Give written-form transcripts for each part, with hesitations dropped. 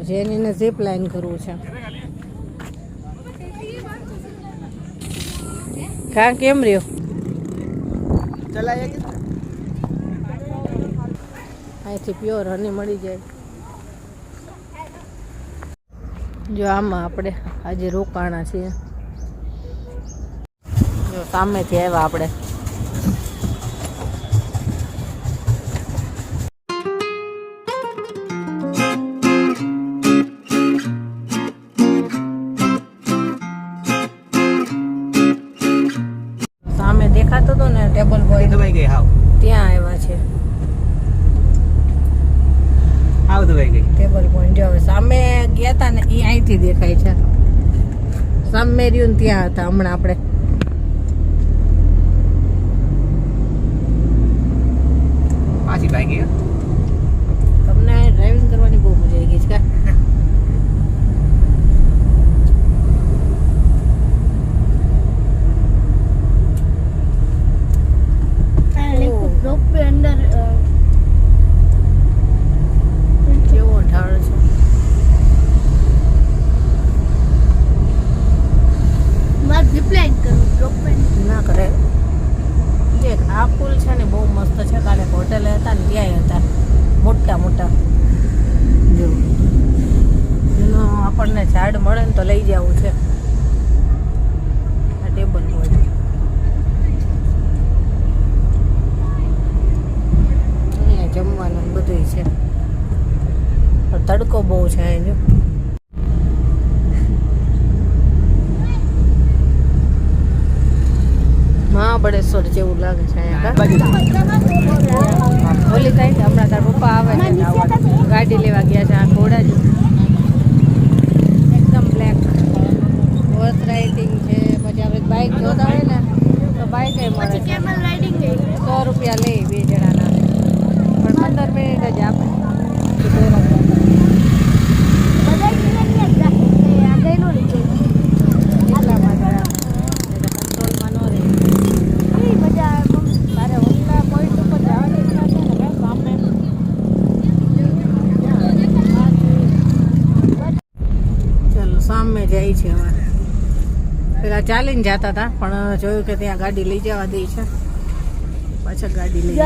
જેનીને zip line કરવું છે. કા કેમ રહ્યો અહીંથી પ્યોર હની મળી જાય. જો આમાં આપણે આજે રોકાણા છીએ. જો સામેથી આવ્યા આપણે. સામે દેખાતો હતો ને ટેબલ બોય દબાઈ ગઈ. હાવ ત્યાં આવ્યા છે. હાવ દબાઈ ગઈ ટેબલ પોઈન્ટ. જો સામે ગયા હતા ને એ અહીંથી દેખાય છે. સામે રહ્યું ને ત્યાં હતા હમણાં આપણે. પાછી ભાગી ગઈ. તમને ડ્રાઇવિંગ કરવાની બહુ મજા આવી ગઈ છે કા? ના કરે. દેખ આ પુલ છે ને બહુ મસ્ત છે. કાલે હોટેલ હતા ને ત્યાં હતા મોટા મોટા. જો એનો આપણને ઝાડ મળે ને તો લઈ જવું છે. આ ટેબલ હોય અહીંયા જમવાનું બધું છે. તડકો બહુ છે અહીં. જો મહાબળેશ્વર જેવું લાગે છે ઓલી થાય છે. હમણાં તાર પપ્પા આવે છે ગાડી લેવા ગયા છે. આ ઘોડા જ એકદમ બ્લેક. હોર્સ રાઇડિંગ છે. પછી આપણે બાઇક જોતા હોય ને તો બાઇક મળે છે. 100 રૂપિયા લે 2 જણાના. પણ 15 મિનિટ જ આપે. સામે જાય છે. હવે પેલા ચાલીને જતા હતા પણ જોયું કે ત્યાં ગાડી લઈ જવા દે છે. પાછા ગાડી લઈ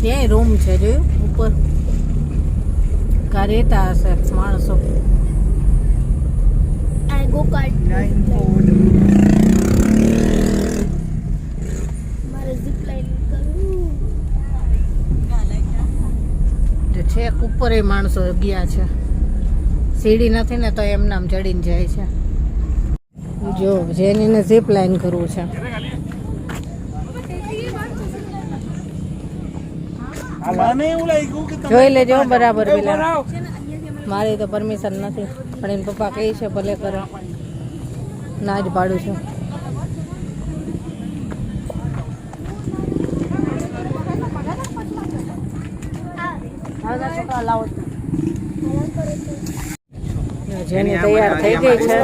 ત્યાં રૂમ છે. જોયું ઉપર કા રહેતા હશે માણસો. છેક ઉપર એ માણસો ગયા છે. સીડી નથી ને તો એમ નામ ચડીને જાય છે. જો જેનીને ઝીપ લાઈન કરવું છે. જોઈ લેજો બરાબર. પેલા મારી તો પરમિશન નથી પણ એના પપ્પા કહે છે ભલે કરો. ના જ પાડું છું. જેની તૈયાર થઈ ગઈ છે.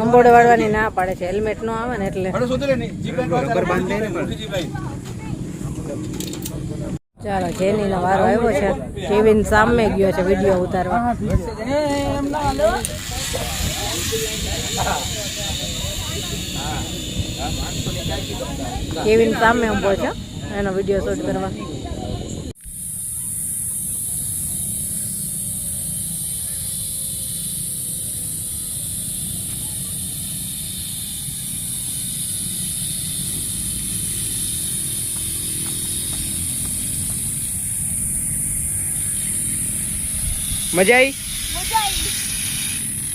અંબોડ વાળવાની ના પાડે છે. હેલ્મેટ નો આવે ને એટલે. ચાલો જેની નો વારો આવ્યો છે. કેવિન સામે ગયો છે વિડીયો ઉતારવા. કેવિન સામે ઉભો છે એનો વિડીયો શૂટ કરવા. મજા આવી?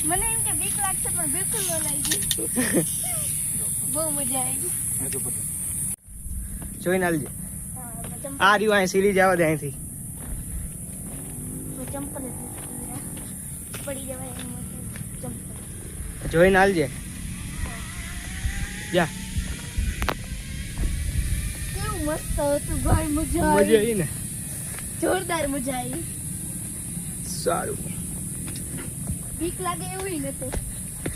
મને એમ કે બીક લાગશે પણ બિલકુલ ન લાગી. બહુ મજા આવી. જોઈને આલજે. આ રહ્યું અહીં સીડી જવા દે અહીંથી. ચંપલ પડી જવાય. જોઈને આલજે. જા. કેવું મસ્ત હતું ભાઈ. મજા આવી ને. જોરદાર મજા આવી. સારું. બીક લાગે એવું નતું.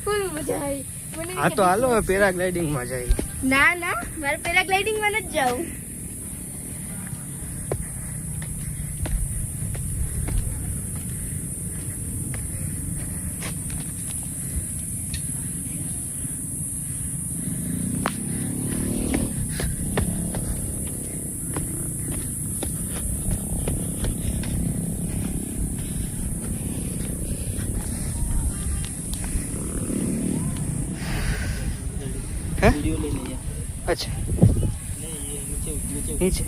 ફૂલ મજા આવી. હા તો હાલો પેરાગ્લાઇડિંગ માં જાય. ના ના મારે પેરાગ્લાઇડિંગ માં નથી જાવું. अच्छा नीचे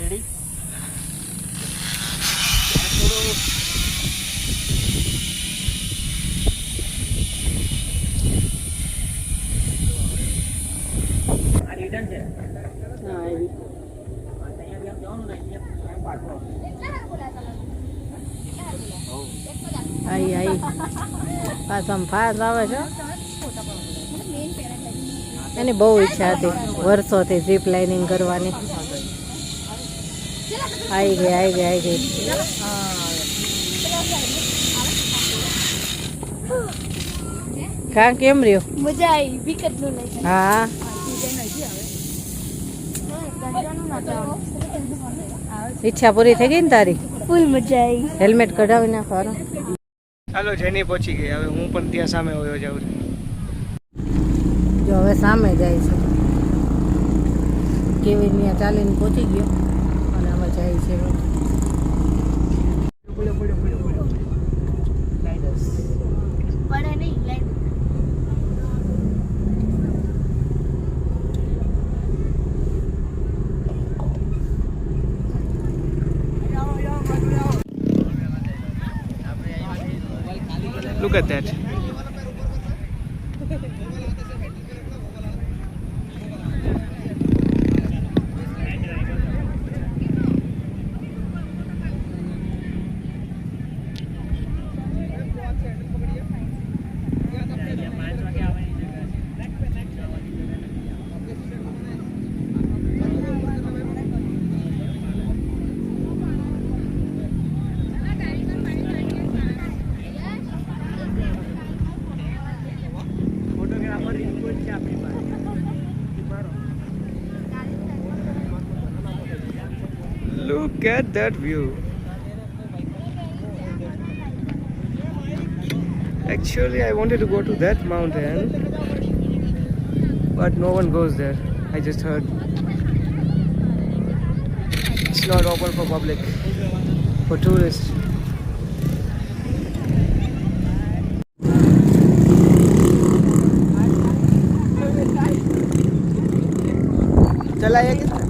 रेडी रिटर्न છે હા એવી आई आई पास फास आवे छे एनी बहु इच्छा थी वर्षोथी जीप लाइनिंग करवानी आई गई का केम रह्यो मजा आई विकेट नो नहीं हाँ इच्छा पूरी थी गई ने तारी फूल मजा आई हेलमेट कढावी नाखવાનો ચાલો જેની પહોંચી ગઈ હવે હું પણ ત્યાં સામે હોયો જાઉં છું જો હવે સામે જાય છે કેવી ત્યાં ચાલીને પહોંચી ગયો અને અમે જાય છે પડે નહીં line Look at that. Look at that view. Actually, I wanted to go to that mountain, but no one goes there. I just heard it's not open for public, for tourists. चलाएगा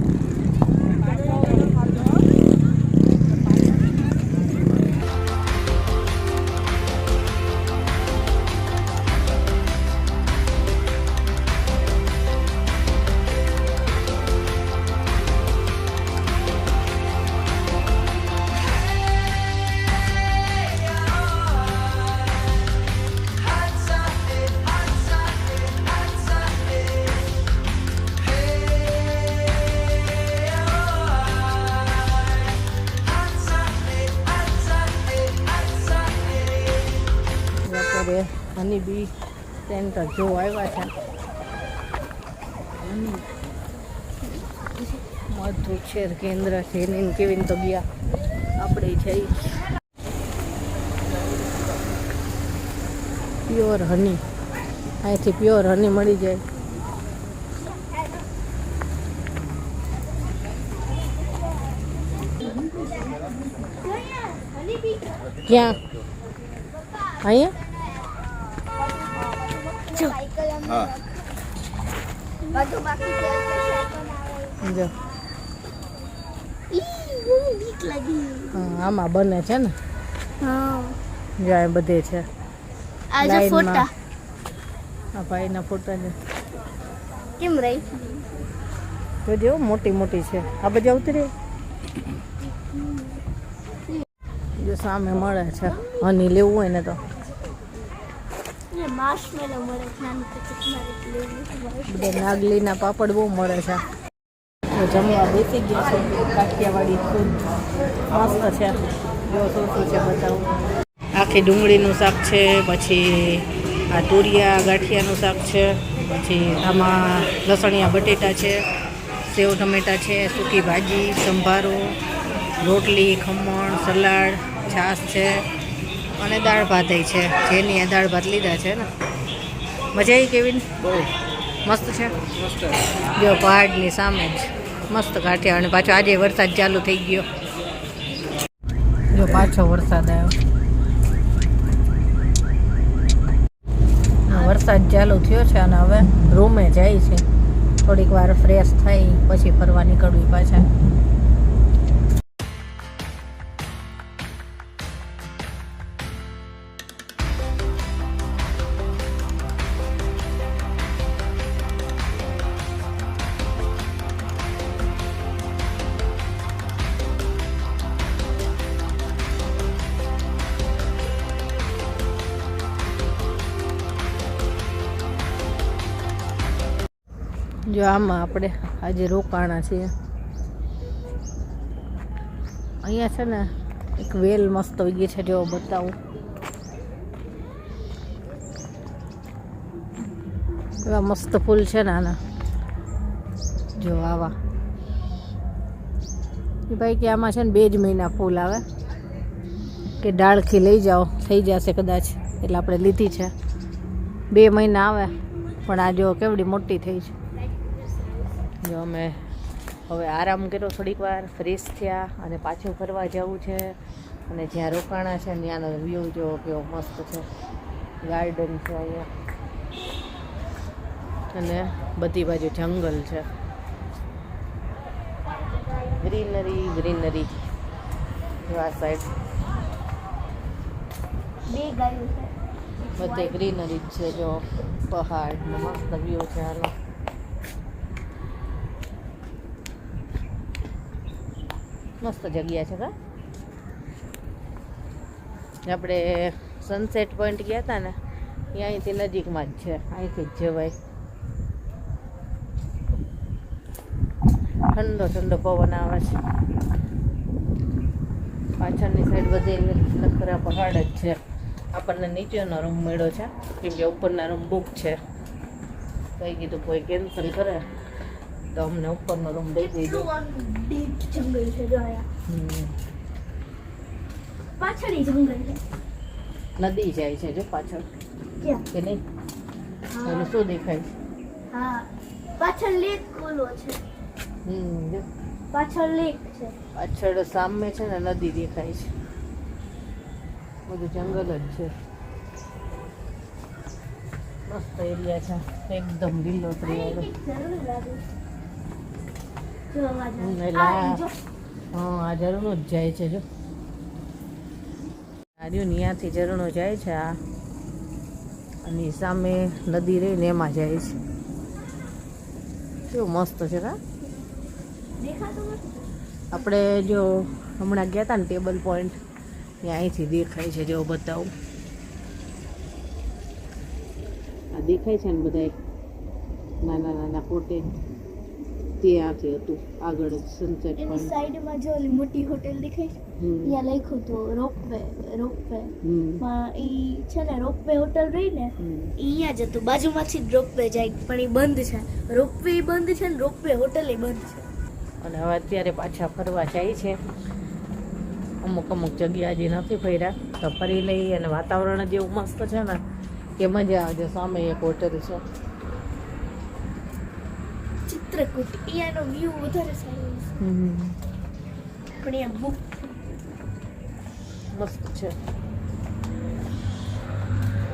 હની બી centre જો આવ્યા છે મધુક્ષેર કેન્દ્ર છે એની કેવી તો ગયા આપણે જઈ પ્યોર હની અહીંથી પ્યોર હની મળી જાય ક્યાં અહીંયા हाँ बाजू बाकी જો બીક લાગી હા આમાં બને છે ને હા જ્યાં બધે છે આ જો ફોટા આ ભાઈના ફોટા છે કેમ રહી જોજો મોટી મોટી છે આ બાજુ આવતી રહી જો સામે મળે છે હની લેવું હોય ને તો માર્શમેલો મળે છે આની તો કેટલા લેવું બધા નાગલીના પાપડ બહુ મળે છે તો જમવા બેસી ગયા છે કાઠિયાવાડી ફૂડ મસ્ત છે જો શું શું છે બતાવું આખી ડુંગળીનું શાક છે પછી આ તુરિયા ગાંઠિયાનું શાક છે પછી આમાં લસણિયા બટેટા છે સેવ ટમેટા છે સૂકી ભાજી સંભારો રોટલી ખમણ સલાડ છાશ છે અને દાળ ભાત છે જેની આ દાળ ભાત લીધા છે ને મજા આવી કેવી બહુ મસ્ત છે મસ્ત જો પહાડની સામે જ મસ્ત કાઠિયા અને પાછો આજે વરસાદ ચાલુ થઈ ગયો જો પાછો વરસાદ આવ્યો. વરસાદ ચાલુ થયો છે અને હવે રૂમે જાય છે. થોડીક વાર ફ્રેશ થઈ પછી ફરવા નીકળવી પાછા. જો આમાં આપણે આજે રોકાણા છીએ. અહીંયા છે ને એક વેલ મસ્ત ઉગી છે, જો બતાવું. એવા મસ્ત ફૂલ છે ને આના, જો આવા. એ ભાઈ કે આમાં છે ને 2 જ મહિના ફૂલ આવે, કે ડાળથી લઈ જાઓ થઈ જશે કદાચ, એટલે આપણે લીધી છે. 2 મહિના આવે પણ આ જો કેવડી મોટી થઈ છે. જો અમે હવે આરામ કર્યો થોડીક વાર, ફ્રેશ થયા અને પાછું ફરવા જવું છે. અને જ્યાં રોકાણા છે ત્યાંનો વ્યૂ જો કેવો મસ્ત છે. ગાર્ડન છે અહીંયા અને બધી બાજુ જંગલ છે. Greenery greenery. આ સાઈડ બધે ગ્રીનરી જ છે. જો પહાડ ને મસ્ત વ્યૂ છે આનો. મસ્ત જગ્યા છે. આપણે સનસેટ પોઈન્ટ ગયા હતા ને, એ અહીંથી નજીકમાં જ છે, અહીંથી જ જવાય. ઠંડો ઠંડો પવન આવે છે. પાછળની સાઈડ બધે નખરા પહાડ જ છે. આપણને નીચેનો રૂમ મળ્યો છે, કેમ કે ઉપરના રૂમ બુક છે. કઈ કીધું કોઈ કેન્સલ કરે તો અમને ઉપરનો રૂમ દઈ દીધો. જંગલ છે જો પાછળ જંગલ છે. નદી જાય છે જો પાછળ, કે નહીં? એનું શું દેખાય છે? હા, પાછળ લેક ઓલો છે. જો પાછળ લેક છે. પાછળ સામે છે ને નદી દેખાય છે. બધું જંગલ જ છે. મસ્ત એરિયા છે, એકદમ લીલોતરી વાળો. હા, આ ઝરણું જ જાય છે જો. ત્યાંથી ઝરણો જાય છે આ, અને સામે નદી રહીને એમાં જાય છે. કેવું મસ્ત છે. આપણે જો હમણાં ગયા હતા ને ટેબલ પોઈન્ટ, ત્યાં અહીંથી દેખાય છે. જો બતાવું, આ દેખાય છે ને બધા નાના નાના કોટેજ, ત્યાંથી હતું આગળ સનસેટ પોઈન્ટ. સાઈડમાં જો ઓલી મોટી હોટેલ દેખાય છે, ત્યાં લખ્યું હતું રોપવે. પણ ઈ છે ને રોપવે હોટલ રહી ને, અહીંયા જ હતું. બાજુમાંથી જ રોપવે જાય, પણ એ બંધ છે. રોપવે બંધ છે ને રોપવે હોટલ એ બંધ છે. અને હવે અત્યારે પાછા ફરવા જાય છે. અમુક અમુક જગ્યા હજી નથી ફર્યા, તો ફરી લઈ. અને વાતાવરણ જેવું મસ્ત છે ને કે મજા આવે. સામે એક હોટલ છે ચિત્રકૂટ, અહીંયાનો વ્યૂ વધારે સારો છે. પણ અહીંયા બુક મસ્ત છે.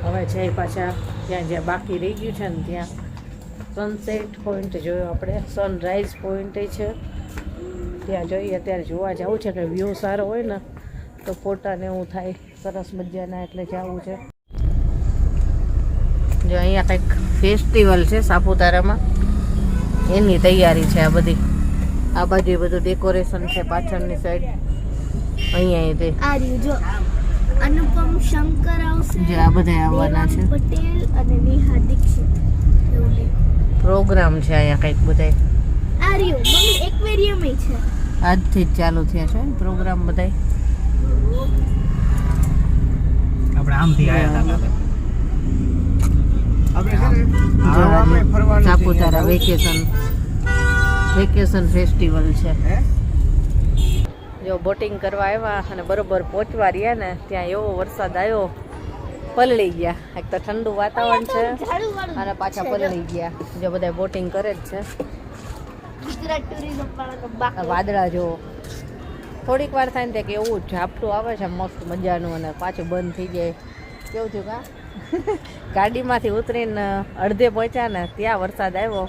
હવે છે પાછા ત્યાં જ્યાં બાકી રહી ગયું છે ને ત્યાં સનસેટ પોઈન્ટ જોયો આપણે. સનરાઈઝ પોઈન્ટ છે ત્યાં જોઈએ. અત્યારે જોવા જવું છે કે વ્યૂ સારો હોય ને તો ફોટા ને એવું થાય સરસ મજાના, એટલે જવું છે. જો અહીંયા કંઈક ફેસ્ટિવલ છે સાપુતારામાં, એની તૈયારી છે આ બધી. આ બાજુ બધું ડેકોરેશન છે પાછળની સાઈડ. અહીંયા તે આ રહ્યું જો અનુપમ શંકર આવશે, જે આ બધા આવવાના છે. પટેલ અને નેહા દીક્ષિત એવું પ્રોગ્રામ છે અહીંયા કંઈક બધા. આ રહ્યું મમ્મી એક્વેરિયમ છે. આજથી જ ચાલુ થયા છે પ્રોગ્રામ બધા. આપણે આમથી આયા હતા. સાપુતારા વેકેશન ફેસ્ટિવલ છે. જો બોટિંગ કરવા આવ્યા અને બરોબર પહોંચવા રહ્યા ને ત્યાં એવો વરસાદ આવ્યો, પલળી ગયા. એક તો ઠંડુ વાતાવરણ છે અને પાછા પલળી ગયા. જો બધા બોટિંગ કરે જ છે. ગુજરાત ટુરિઝમ વાળા વાદળા જો થોડીક વાર થાય ને કે એવું ઝાપટું આવે છે મસ્ત મજાનું અને પાછું બંધ થઈ જાય કેવું થયું કા ગાડીમાંથી ઉતરીને અડધે પહોંચ્યા ને ત્યાં વરસાદ આવ્યો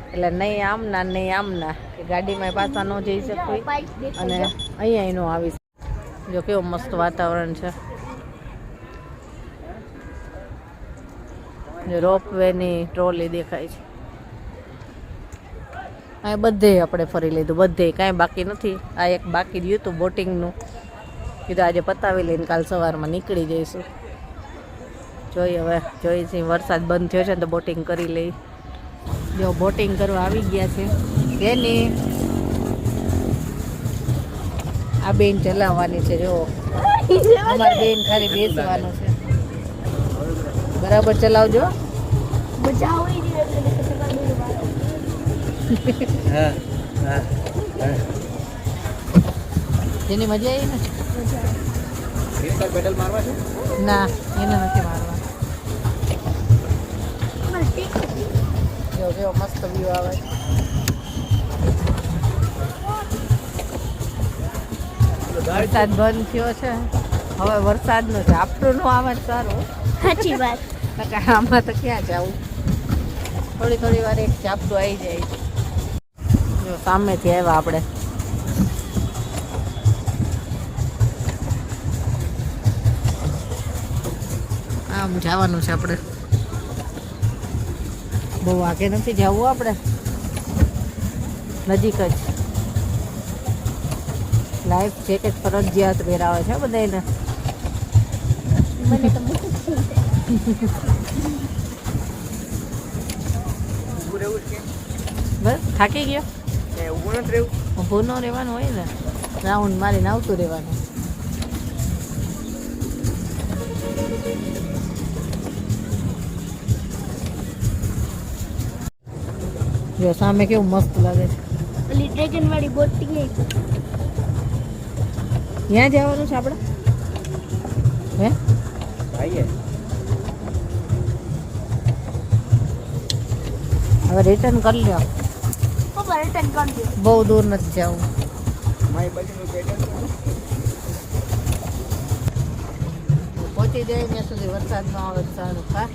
એટલે નહીં આમના નહીં આમના કે ગાડીમાં પાછા ન જઈ શકવી અને અહીંયા ન આવી જો કેવું મસ્ત વાતાવરણ છે રોપવેની ટ્રોલી દેખાય છે આ બધે આપણે ફરી લીધું બધે કાંઈ બાકી નથી આ એક બાકી રહ્યું હતું બોટિંગનું કીધું આજે પતાવી લઈને કાલ સવારમાં નીકળી જઈશું જોઈએ હવે જોઈએ છીએ વરસાદ બંધ થયો છે ને તો બોટિંગ કરી લઈ જો બોટિંગ કરવા આવી ગયા છે તેની આ બેન ચલાવવાની છે જો અમારી બેન ખાલી બેસવાનું છે બરાબર ચલાવજો મજા આવી રહી જેની મજા આવી ને પેડલ મારવા છે ના એને નથી મારવા જો કેવો મસ્ત વ્યૂ આવે વરસાદ બંધ થયો છે હવે વરસાદનું છે આપણું નું આવે સારું સાચી વાત આમાં તો ક્યાં જવું થોડી થોડી વાર એક ઝાપટું આવી જાય જો સામેથી આવ્યા આપણે આમ જવાનું છે આપણે બહુ આગે નથી જવું આપણે નજીક જ લાઈફ જેકેટ ફરજિયાત પહેરાવે છે બધાને મને તો મૂકી બસ થાકી ગયો ઊભું નથી રહેવું ઊભું ન રહેવાનું હોય ને રાઉન્ડ મારીને આવતું રહેવાનું જો સામે કેવું મસ્ત લાગે છે ઓલી ડ્રેગન વાળી બોટિંગ ત્યાં જવાનું છે આપણે હે આઈએ હવે રિટર્ન કરી લ્યો પપ્પા રિટર્ન કરી દો બહુ દૂર નથી જવું મારી બાજુનું પેડલ પહોંચી જાય ત્યાં સુધી વરસાદ ન આવે તો સારું હા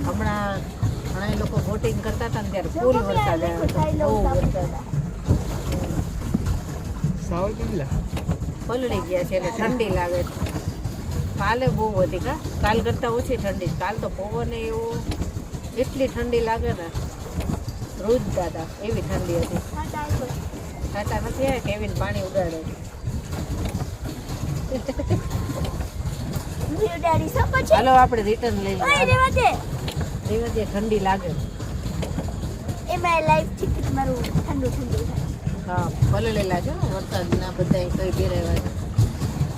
હમણાં ઘણા લોકો બોટિંગ કરતા હતા ને ત્યારે ફૂલ વરસાદ આવ્યો હતો બહુ વરસાદ સાવ કેટલા પલળી ગયા છે એટલે ઠંડી લાગે છે કાલે બહુ હતી કા કાલ કરતાં ઓછી ઠંડી કાલ તો પવન એવો એટલી ઠંડી લાગે ને રૂજતા હતા એવી ઠંડી હતી ખાતા નથી આવ્યા કેવીન પાણી ઉડાડે ડેડી સપ છે હાલો આપણે રિટર્ન લઈ ઓય રેવા દે લઈએ ઠંડી લાગે એમાં લાઈફ ટિકિટ મારું ઠંડુ ઠંડુ થાય હા પલળેલા છે ને વરસાદના બધા કઈ બેરાવ્યા છે